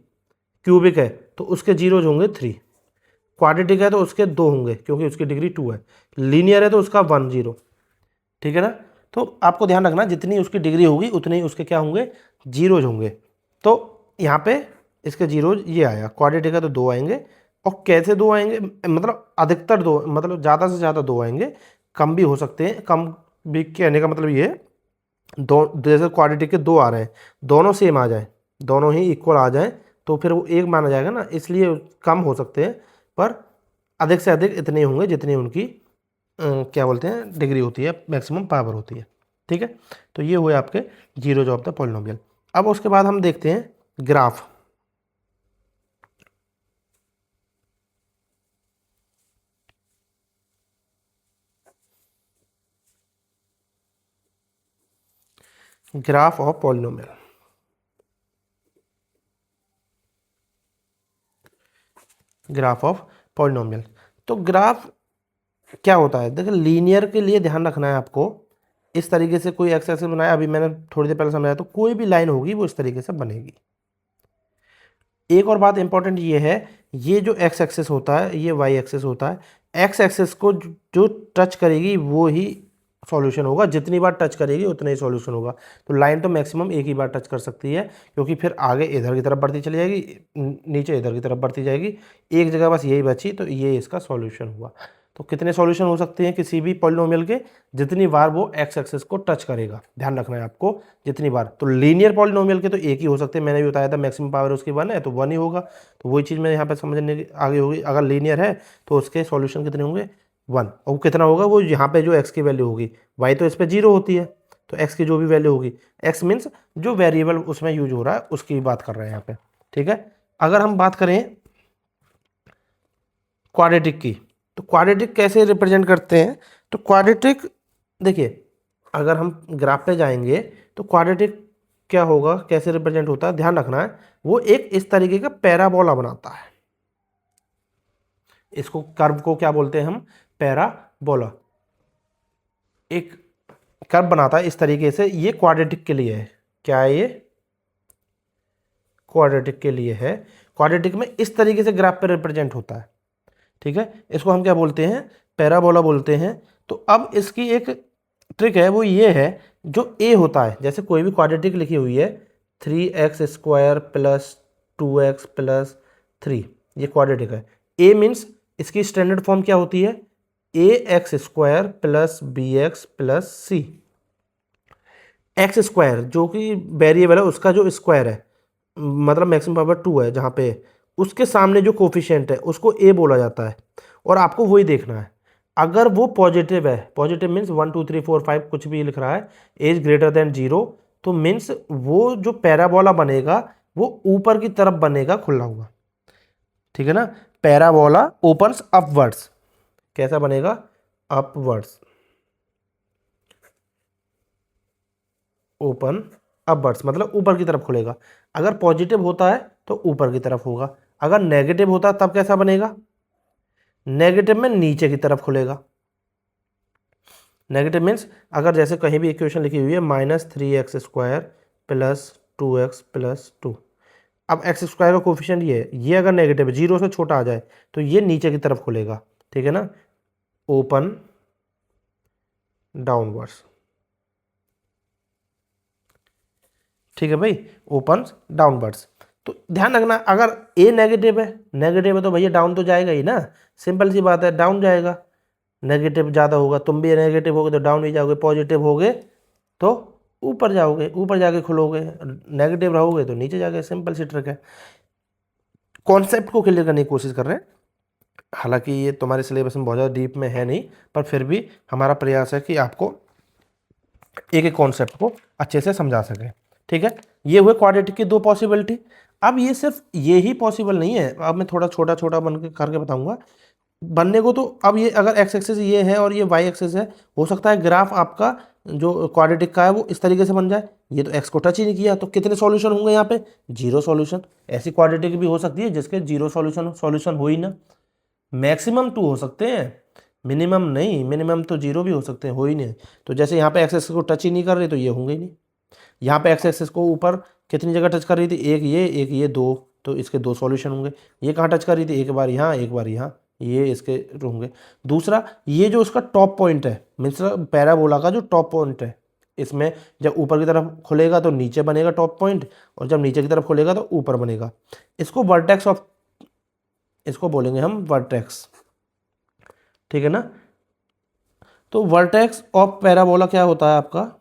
S1: क्यूबिक है तो उसके जीरोज होंगे 3, क्वाड्रेटिक है तो उसके 2 होंगे क्योंकि उसकी डिग्री 2 है, लीनियर है तो उसका 1 0, ठीक है ना। तो आपको ध्यान रखना जितनी उसकी डिग्री होगी उतने ही उसके क्या होंगे, जीरोज होंगे। तो यहाँ पे इसके जीरोज ये आया, क्वाड्रेटिक है तो 2 आएंगे, और कैसे 2 आएंगे, मतलब अधिकतर 2, मतलब ज़्यादा से ज़्यादा 2 आएंगे, कम भी हो सकते हैं। कम भी कहने का मतलब ये है, दो जैसे क्वाड्रेटिक के 2 आ रहे हैं, दोनों सेम आ जाए, दोनों ही इक्वल आ जाए तो फिर वो एक माना जाएगा ना, इसलिए कम हो सकते हैं, पर अधिक से अधिक इतने होंगे जितनी उनकी क्या बोलते हैं डिग्री होती है, मैक्सिमम पावर होती है, ठीक है। तो ये हुए आपके जीरोज ऑफ द पॉलिनोमियल। अब उसके बाद हम देखते हैं graph. Graph of polynomial, graph of polynomial. तो ग्राफ क्या होता है, देखिए लीनियर के लिए ध्यान रखना है आपको, इस तरीके से कोई एक्स एक्सिस बनाया, अभी मैंने थोड़ी देर पहले समझाया, तो कोई भी लाइन होगी वो इस तरीके से बनेगी। एक और बात इंपॉर्टेंट ये है, ये जो एक्स एक्सिस होता है ये वाई एक्सिस होता है, एक्स एक्सिस को जो टच करेगी वो ही सॉल्यूशन होगा, जितनी बार टच करेगी उतना ही सॉल्यूशन होगा। तो लाइन तो मैक्सिमम एक ही बार टच कर सकती है, क्योंकि फिर आगे इधर की तरफ बढ़ती चली जाएगी, नीचे इधर की तरफ बढ़ती जाएगी, एक जगह बस यही बची, तो ये इसका सॉल्यूशन हुआ। तो कितने सॉल्यूशन हो सकते हैं किसी भी पॉलिनोमियल के, जितनी बार वो एक्स एक्सिस को टच करेगा, ध्यान रखना है आपको, जितनी बार। तो लीनियर पॉलिनोमियल के तो एक ही हो सकते हैं, मैंने भी बताया था मैक्सिमम पावर उसकी 1 है तो 1 ही होगा। तो वही चीज़ मैं यहाँ पे समझने की आगे होगी, अगर लीनियर है तो उसके सॉल्यूशन कितने होंगे, 1। और वो कितना होगा, वो यहाँ पे जो एक्स की वैल्यू होगी, वाई तो इस पर 0 होती है, तो एक्स की जो भी वैल्यू होगी, एक्स मीन्स जो वेरिएबल उसमें यूज हो रहा है उसकी बात कर रहे हैं यहाँ पे, ठीक है। अगर हम बात करें क्वाड्रेटिक की, तो क्वाड्रेटिक कैसे रिप्रेजेंट करते हैं, तो क्वाड्रेटिक देखिए, अगर हम ग्राफ पे जाएंगे तो क्वाड्रेटिक क्या होगा, कैसे रिप्रेजेंट होता है, ध्यान रखना है, वो एक इस तरीके का पैराबोला बनाता है। इसको कर्व को क्या बोलते हैं हम, पैराबोला। एक कर्व बनाता है इस तरीके से, ये क्वाड्रेटिक के लिए है, क्या है ये, क्वाड्रेटिक के लिए है। क्वाड्रेटिक में इस तरीके से ग्राफ पे रिप्रेजेंट होता है, ठीक है। इसको हम क्या बोलते हैं, पैराबोला बोलते हैं। तो अब इसकी एक ट्रिक है, वो ये है, जो ए होता है, जैसे कोई भी क्वाड्रेटिक लिखी हुई है 3x² + 2x + 3, ये क्वाड्रेटिक है। ए मीन्स इसकी स्टैंडर्ड फॉर्म क्या होती है, ax² + bx + c। x² जो कि वेरिएबल है उसका जो स्क्वायर है, मतलब मैक्सिमम पावर 2 है जहाँ पे, उसके सामने जो कोफिशिएंट है उसको ए बोला जाता है, और आपको वही देखना है। अगर वो पॉजिटिव है, पॉजिटिव मीन्स 1 2 3 4 5 कुछ भी लिख रहा है, एज ग्रेटर देन 0, तो मीन्स वो जो पैराबोला बनेगा वो ऊपर की तरफ बनेगा, खुला हुआ, ठीक है ना। पैराबोला ओपन्स अपवर्ड्स, कैसा बनेगा, अपवर्ड्स, ओपन अपवर्ड्स मतलब ऊपर की तरफ खुलेगा। अगर पॉजिटिव होता है तो ऊपर की तरफ होगा, अगर नेगेटिव होता है तब कैसा बनेगा, नेगेटिव में नीचे की तरफ खुलेगा। नेगेटिव मीन्स अगर जैसे कहीं भी इक्वेशन लिखी हुई है -3x² + 2x + 2, अब x² का कोफिशिएंट ये है, ये अगर नेगेटिव है, 0 से छोटा आ जाए तो ये नीचे की तरफ खुलेगा, ठीक है ना, ओपन डाउनवर्ड्स, ठीक है भाई, ओपन डाउनवर्ड्स। तो ध्यान रखना, अगर ए नेगेटिव है तो भैया डाउन तो जाएगा ही ना, सिंपल सी बात है, डाउन जाएगा। नेगेटिव ज़्यादा होगा, तुम भी नेगेटिव होगे तो डाउन ही जाओगे, पॉजिटिव होगे तो ऊपर जाओगे, ऊपर जाके खुलोगे, नेगेटिव रहोगे तो नीचे जाके, सिंपल सी ट्रिक है। कॉन्सेप्ट को क्लियर करने की कोशिश कर रहे हैं, हालांकि ये तुम्हारे सिलेबस में बहुत ज़्यादा डीप में है नहीं, पर फिर भी हमारा प्रयास है कि आपको एक एक कॉन्सेप्ट को अच्छे से समझा सकें, ठीक है। ये हुए क्वाड्रेटिक की 2 पॉसिबिलिटी। अब ये सिर्फ ये ही पॉसिबल नहीं है, अब मैं थोड़ा छोटा छोटा बन के करके बताऊंगा बनने को। तो अब ये अगर एक्स एक्सिस ये है और ये वाई एक्सिस है, हो सकता है ग्राफ आपका जो क्वाड्रेटिक का है वो इस तरीके से बन जाए। ये तो एक्स को टच ही नहीं किया, तो कितने सॉल्यूशन होंगे यहाँ पे? 0 सॉल्यूशन। ऐसी क्वाड्रेटिक भी हो सकती है जिसके 0 सॉल्यूशन हो ही ना। मैक्सिमम 2 हो सकते हैं, मिनिमम नहीं। मिनिमम तो 0 भी हो सकते हैं, हो ही नहीं। तो जैसे यहाँ पे एक्स एक्सिस को टच ही नहीं कर रही तो ये होंगे ही नहीं। यहाँ पे एक्स एक्सिस को ऊपर कितनी जगह टच कर रही थी? एक ये 2, तो इसके 2 सॉल्यूशन होंगे। ये कहाँ टच कर रही थी? एक बार यहाँ, एक बार यहाँ, ये इसके होंगे। दूसरा, ये जो उसका टॉप पॉइंट है, मीन्स पैराबोला का जो टॉप पॉइंट है, इसमें जब ऊपर की तरफ खुलेगा तो नीचे बनेगा टॉप पॉइंट, और जब नीचे की तरफ खुलेगा तो ऊपर बनेगा। इसको बोलेंगे हम वर्टेक्स, ठीक है ना। तो वर्टेक्स ऑफ पैराबोला क्या होता है आपका?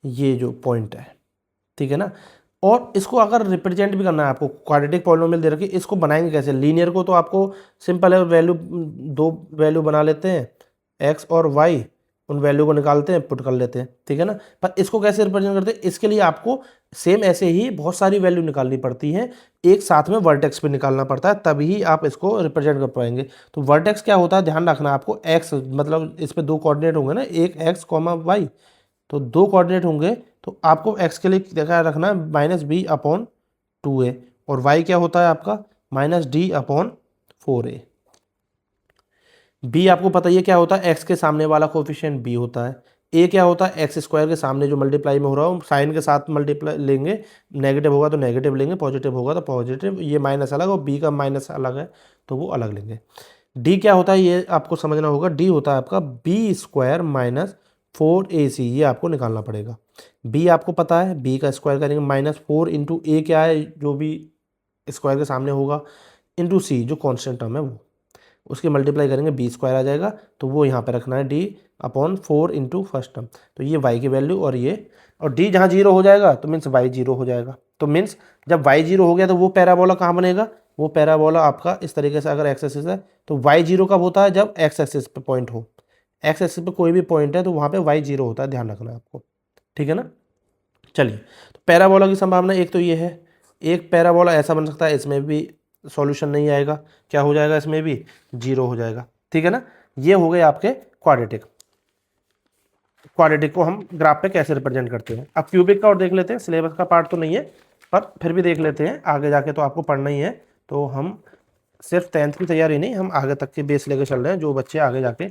S1: ये जो पॉइंट है, ठीक है ना। और इसको अगर रिप्रेजेंट भी करना है आपको, क्वाड्रेटिक पॉलिनोमियल दे रखी, इसको बनाएंगे कैसे? लीनियर को तो आपको सिंपल है, वैल्यू 2 वैल्यू बना लेते हैं, एक्स और वाई, उन वैल्यू को निकालते हैं, पुट कर लेते हैं, ठीक है ना। पर इसको कैसे रिप्रेजेंट करते हैं? इसके लिए आपको सेम ऐसे ही बहुत सारी वैल्यू निकालनी पड़ती है, एक साथ में वर्टेक्स पे निकालना पड़ता है, तभी आप इसको रिप्रेजेंट कर पाएंगे। तो वर्टेक्स क्या होता है, ध्यान रखना आपको, एक्स मतलब इस पे 2 कोऑर्डिनेट होंगे ना, एक एक्स कॉमा वाई, तो 2 कोऑर्डिनेट होंगे। तो आपको x के लिए क्या रखना है? -b/2a, और y क्या होता है आपका? -d/4a। b आपको पता ही है क्या होता है, x के सामने वाला कोफिशिएंट b होता है। a क्या होता है? x स्क्वायर के सामने जो मल्टीप्लाई में हो रहा हो, साइन के साथ मल्टीप्लाई लेंगे, नेगेटिव होगा तो नेगेटिव लेंगे, पॉजिटिव होगा तो पॉजिटिव। ये माइनस अलग और b का माइनस अलग है तो वो अलग लेंगे। d क्या होता है ये आपको समझना होगा, d होता है आपका b² - 4ac, ये आपको निकालना पड़ेगा। b आपको पता है, b का स्क्वायर करेंगे, -4 इंटू a क्या है, जो भी स्क्वायर के सामने होगा, इंटू c जो कांस्टेंट टर्म है वो, उसकी मल्टीप्लाई करेंगे, b² आ जाएगा, तो वो यहाँ पे रखना है d/4 इंटू फर्स्ट टर्म, तो ये y की वैल्यू, और ये, और d जहाँ 0 हो जाएगा तो मीन्स y 0 हो जाएगा। तो मीन्स जब y 0 हो गया तो वो पैराबोला कहाँ बनेगा? वो पैराबोला आपका इस तरीके से, अगर एक्स एक्सिस है तो y 0 कब होता है? जब एक्स एक्सिस पे पॉइंट हो। एक्स एक्सिस पे कोई भी पॉइंट है तो वहाँ पे y 0 होता है, ध्यान रखना है आपको, ठीक है ना। चलिए, तो पैराबोला की संभावना एक तो ये है, एक पैराबोला ऐसा बन सकता है, इसमें भी सॉल्यूशन नहीं आएगा, क्या हो जाएगा? इसमें भी 0 हो जाएगा, ठीक है ना। ये हो गए आपके क्वाड्रेटिक। क्वाड्रेटिक को हम ग्राफ पे कैसे रिप्रेजेंट करते हैं। अब क्यूबिक का और देख लेते हैं, सिलेबस का पार्ट तो नहीं है पर फिर भी देख लेते हैं, आगे जाके तो आपको पढ़ना ही है। तो हम सिर्फ 10th की तैयारी नहीं, हम आगे तक के बेस लेके चल रहे हैं, जो बच्चे आगे जाके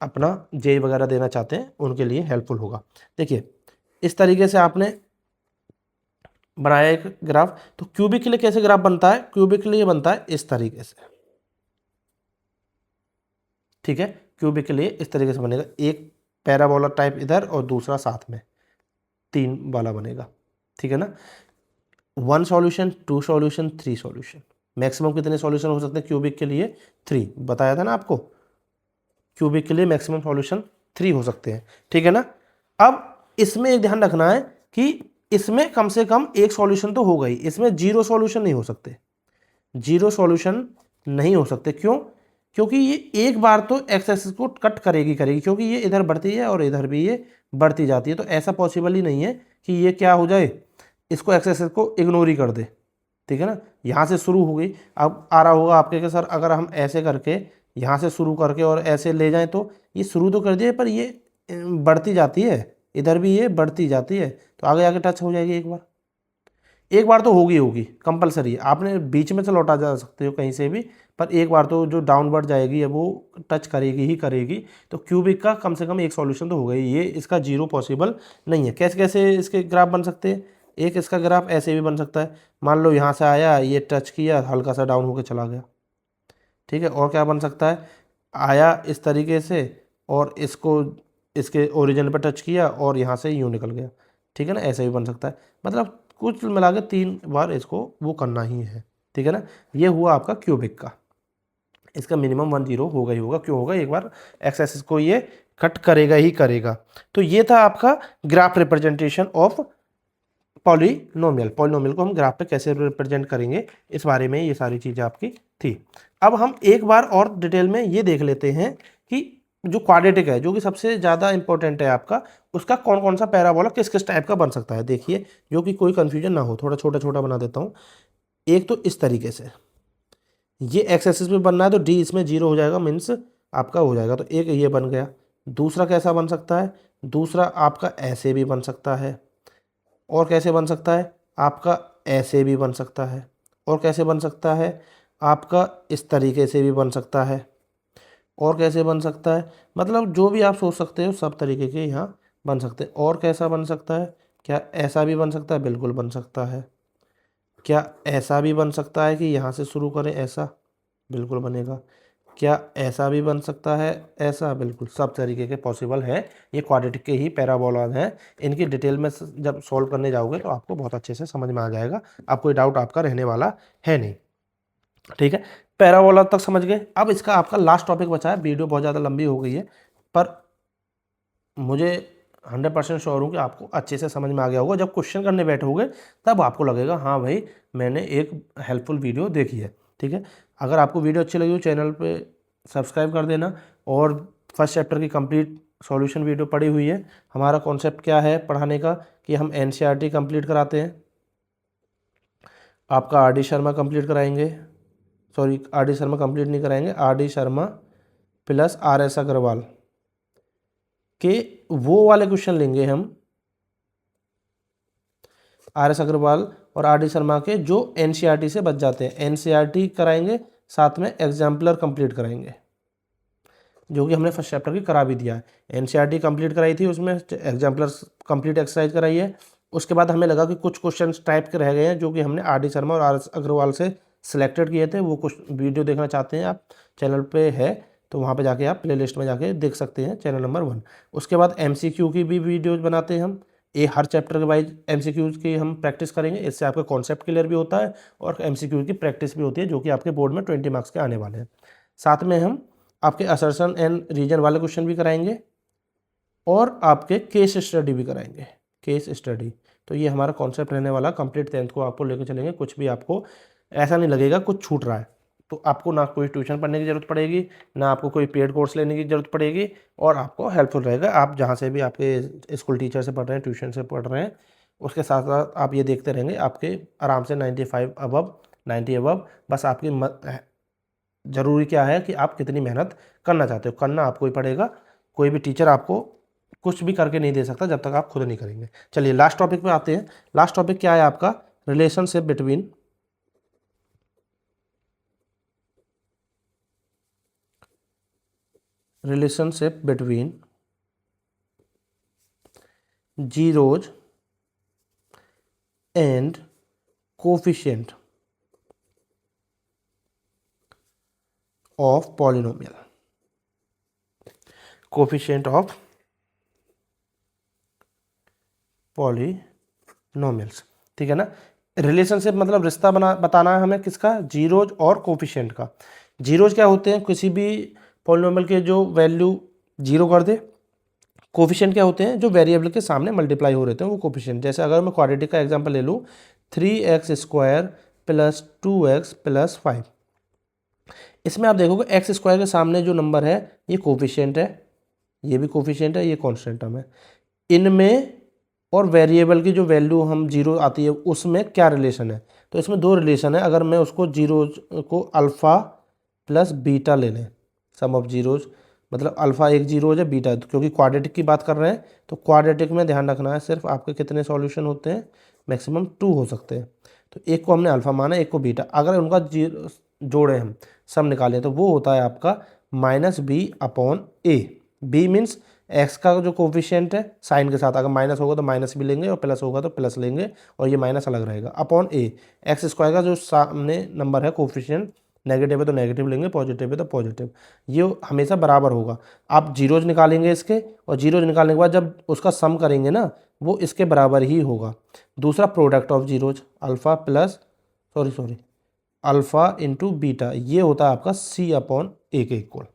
S1: अपना जेई वगैरह देना चाहते हैं उनके लिए हेल्पफुल होगा। देखिए, इस तरीके से आपने बनाया एक ग्राफ। तो क्यूबिक के लिए कैसे ग्राफ बनता है? क्यूबिक के लिए बनता है इस तरीके से, ठीक है। क्यूबिक के लिए इस तरीके से बनेगा, एक पैराबोला टाइप इधर और दूसरा साथ में 3 वाला बनेगा, ठीक है ना। 1 सॉल्यूशन, 2 सॉल्यूशन, 3 सॉल्यूशन। मैक्सिमम कितने सॉल्यूशन हो सकते हैं क्यूबिक के लिए? 3, बताया था ना आपको, क्यूबिक के लिए मैक्सिमम सॉल्यूशन 3 हो सकते हैं, ठीक है ना। अब इसमें एक ध्यान रखना है कि इसमें कम से कम एक सॉल्यूशन तो होगा ही, इसमें 0 सॉल्यूशन नहीं हो सकते, 0 सॉल्यूशन नहीं हो सकते। क्यों? क्योंकि ये एक बार तो एक्स एक्सिस को कट करेगी, क्योंकि ये इधर बढ़ती है और इधर भी ये बढ़ती जाती है, तो ऐसा पॉसिबल ही नहीं है कि ये क्या हो जाए, इसको एक्स एक्सिस को इग्नोर ही कर दे, ठीक है ना। यहाँ से शुरू हो गई, अब आ रहा होगा आपके कि सर अगर हम ऐसे करके यहाँ से शुरू करके और ऐसे ले जाएं तो ये शुरू तो कर दिए पर ये बढ़ती जाती है, इधर भी ये बढ़ती जाती है, तो आगे आगे टच हो जाएगी। एक बार तो होगी कंपलसरी है, आपने बीच में से लौटा जा सकते हो कहीं से भी, पर एक बार तो जो डाउनवर्ड जाएगी है वो टच करेगी ही करेगी। तो क्यूबिक का कम से कम एक सॉल्यूशन तो होगा ही, ये इसका 0 पॉसिबल नहीं है। कैसे कैसे इसके ग्राफ बन सकते हैं? एक इसका ग्राफ ऐसे भी बन सकता है, मान लो यहाँ से आया, ये टच किया, हल्का सा डाउन होकर चला गया, ठीक है। और क्या बन सकता है? आया इस तरीके से और इसको इसके ओरिजिन पर टच किया और यहाँ से यूँ निकल गया, ठीक है ना, ऐसे भी बन सकता है। मतलब कुछ मिला के 3 बार इसको वो करना ही है, ठीक है ना। ये हुआ आपका क्यूबिक का, इसका मिनिमम 1 0 होगा ही होगा। क्यों होगा? एक बार एक्स एक्सिस को ये कट करेगा ही करेगा। तो ये था आपका graph representation of polynomial. Polynomial को हम ग्राफ पे कैसे रिप्रेजेंट करेंगे, इस बारे में ये सारी चीज़ें आपकी थी। अब हम एक बार और डिटेल में ये देख लेते हैं कि जो क्वाड्रेटिक है, जो कि सबसे ज़्यादा इंपॉर्टेंट है आपका, उसका कौन कौन सा पैराबोला किस किस टाइप का बन सकता है। देखिए, जो कि कोई कन्फ्यूजन ना हो, थोड़ा छोटा छोटा बना देता हूँ। एक तो इस तरीके से, ये एक्स एक्सिस पे बनना है तो डी इसमें 0 हो जाएगा, मीन्स आपका हो जाएगा। तो एक ये बन गया। दूसरा कैसा बन सकता है, दूसरा आपका ऐसे भी बन सकता है, और कैसे बन सकता है, आपका ऐसे भी बन सकता है, और कैसे बन सकता है, आपका इस तरीके से भी बन सकता है, और कैसे बन सकता है, मतलब जो भी आप सोच सकते हो सब तरीके के यहाँ बन सकते हैं। और कैसा बन सकता है, क्या ऐसा भी बन सकता है, बिल्कुल बन सकता है। क्या ऐसा भी बन सकता है कि यहाँ से शुरू करें ऐसा, बिल्कुल बनेगा। क्या ऐसा भी बन सकता है, ऐसा, बिल्कुल, सब तरीके के पॉसिबल है। ये क्वाड्रेटिक के ही पैराबोलाज हैं। इनकी डिटेल में जब सॉल्व करने जाओगे तो आपको बहुत अच्छे से समझ में आ जाएगा। अब कोई डाउट आपका रहने वाला है नहीं, ठीक है। पैराबोला तक समझ गए। अब इसका आपका लास्ट टॉपिक बचा है। वीडियो बहुत ज़्यादा लंबी हो गई है, पर मुझे 100% श्योर हूँ कि आपको अच्छे से समझ में आ गया होगा। जब क्वेश्चन करने बैठोगे तब आपको लगेगा हाँ भाई मैंने एक हेल्पफुल वीडियो देखी है, ठीक है। अगर आपको वीडियो अच्छी लगी हो चैनल पे सब्सक्राइब कर देना। और फर्स्ट चैप्टर की कंप्लीट सॉल्यूशन वीडियो पड़ी हुई है। हमारा कॉन्सेप्ट क्या है पढ़ाने का कि हम एनसीईआरटी कंप्लीट कराते हैं। आपका आर डी शर्मा कंप्लीट कराएंगे, sorry R D Sharma complete नहीं कराएंगे, R D Sharma plus R S Agarwal के वो वाले क्वेश्चन लेंगे हम, आर एस अग्रवाल और आर डी शर्मा के जो एनसीईआरटी से बच जाते हैं। एनसीईआरटी कराएंगे, साथ में एग्जाम्पलर कंप्लीट कराएंगे, जो कि हमने फर्स्ट चैप्टर की करा भी दिया है। एनसीईआरटी कंप्लीट कराई थी, उसमें एग्जाम्पलर कंप्लीट एक्सरसाइज कराई है। उसके बाद हमें लगा कि कुछ क्वेश्चन टाइप के रह गए हैं जो कि हमने आर डी शर्मा और आर एस अग्रवाल से सिलेक्टेड किए थे। वो कुछ वीडियो देखना चाहते हैं आप, चैनल पे है तो वहाँ पे जाके आप प्लेलिस्ट में जाके देख सकते हैं, चैनल नंबर 1। उसके बाद एमसीक्यू की भी वीडियोज बनाते हैं हम। ये हर चैप्टर के वाइज एमसीक्यूज की हम प्रैक्टिस करेंगे। इससे आपका कॉन्सेप्ट क्लियर भी होता है और एमसीक्यू की प्रैक्टिस भी होती है, जो कि आपके बोर्ड में 20 मार्क्स के आने वाले हैं। साथ में हम आपके असर्शन एंड रीजन वाले क्वेश्चन भी कराएंगे और आपके केस स्टडी भी कराएंगे, केस स्टडी। तो ये हमारा कॉन्सेप्ट रहने वाला। कंप्लीट 10th को आपको लेकर चलेंगे। कुछ भी आपको ऐसा नहीं लगेगा कुछ छूट रहा है। तो आपको ना कोई ट्यूशन पढ़ने की ज़रूरत पड़ेगी, ना आपको कोई पेड कोर्स लेने की ज़रूरत पड़ेगी, और आपको हेल्पफुल रहेगा। आप जहाँ से भी आपके स्कूल टीचर से पढ़ रहे हैं, ट्यूशन से पढ़ रहे हैं, उसके साथ साथ आप ये देखते रहेंगे आपके आराम से 95 अबव, 90 अबव। बस आपकी ज़रूरी क्या है कि आप कितनी मेहनत करना चाहते हो, करना आपको ही पड़ेगा। कोई भी टीचर आपको कुछ भी करके नहीं दे सकता जब तक आप खुद नहीं करेंगे। चलिए लास्ट टॉपिक पे आते हैं। लास्ट टॉपिक क्या है आपका, relationship between zeros and coefficient of polynomial, coefficient of polynomials, ठीक है ना। रिलेशनशिप मतलब रिश्ता बताना है हमें किसका, जीरोज और कोफिशिएंट का। जीरोज क्या होते हैं, किसी भी पॉलिनोमियल के जो वैल्यू जीरो कर दे। कोफिशिएंट क्या होते हैं, जो वेरिएबल के सामने मल्टीप्लाई हो रहे थे वो कोफिशिएंट। जैसे अगर मैं क्वाड्रेटिक का एग्जांपल ले लूँ, 3x² प्लस 2x प्लस 5। इसमें आप देखोगे एक्स स्क्वायर के सामने जो नंबर है ये कोफिशिएंट है, ये भी कोफिशिएंट है, ये कॉन्स्टेंट टर्म है। इनमें और वेरिएबल की जो वैल्यू हम जीरो आती है उसमें क्या रिलेशन है, तो इसमें दो रिलेशन है। अगर मैं उसको जीरो को अल्फ़ा प्लस बीटा ले लें, सम ऑफ जीरोज, मतलब अल्फ़ा एक जीरो है, बीटा, क्योंकि क्वाड्रेटिक की बात कर रहे हैं तो क्वाड्रेटिक में ध्यान रखना है सिर्फ आपके कितने सॉल्यूशन होते हैं, मैक्सिमम 2 हो सकते हैं। तो एक को हमने अल्फ़ा माना, एक को बीटा। अगर उनका जीरो जोड़े हम सम निकालें तो वो होता है आपका -b/a। b मीन्स एक्स का जो कोफिशिएंट है साइन के साथ, अगर माइनस होगा तो माइनस भी लेंगे और प्लस होगा तो प्लस लेंगे, और ये माइनस अलग रहेगा, अपॉन ए। एक्स स्क्वायर का जो सामने नंबर है कोफिशिएंट, नेगेटिव है तो नेगेटिव लेंगे, पॉजिटिव है तो पॉजिटिव, ये हमेशा बराबर होगा। आप जीरोज निकालेंगे इसके, और जीरोज निकालने के बाद जब उसका सम करेंगे ना वो इसके बराबर ही होगा। दूसरा product of zeros, alpha plus sorry alpha into beta, ये होता है आपका c/a के इक्वल।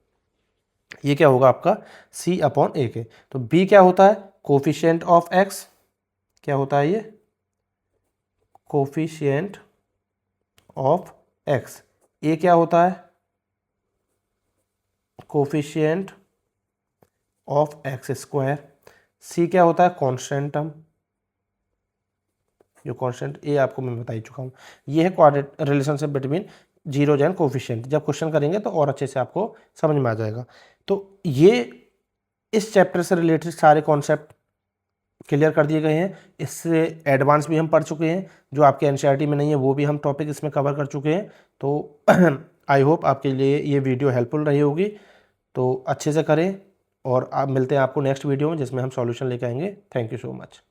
S1: ये क्या होगा आपका c/a के। तो b क्या होता है, कोफिशिएंट ऑफ x, क्या होता है ये, कोफिशिएंट ऑफ x। a क्या होता है, कोफिशिएंट ऑफ x²। c क्या होता है, कांस्टेंट टर्म, जो कांस्टेंट ए आपको मैं बता ही चुका हूँ। ये है quadratic relationship between zeros and coefficient. जब क्वेश्चन करेंगे तो और अच्छे से आपको समझ में आ जाएगा। तो ये इस चैप्टर से रिलेटेड सारे कॉन्सेप्ट क्लियर कर दिए गए हैं। इससे एडवांस भी हम पढ़ चुके हैं, जो आपके एनसीईआरटी में नहीं है वो भी हम टॉपिक इसमें कवर कर चुके हैं। तो आई होप आपके लिए ये वीडियो हेल्पफुल रही होगी। तो अच्छे से करें और आप मिलते हैं आपको नेक्स्ट वीडियो में जिसमें हम सॉल्यूशन लेके आएंगे। Thank you so much.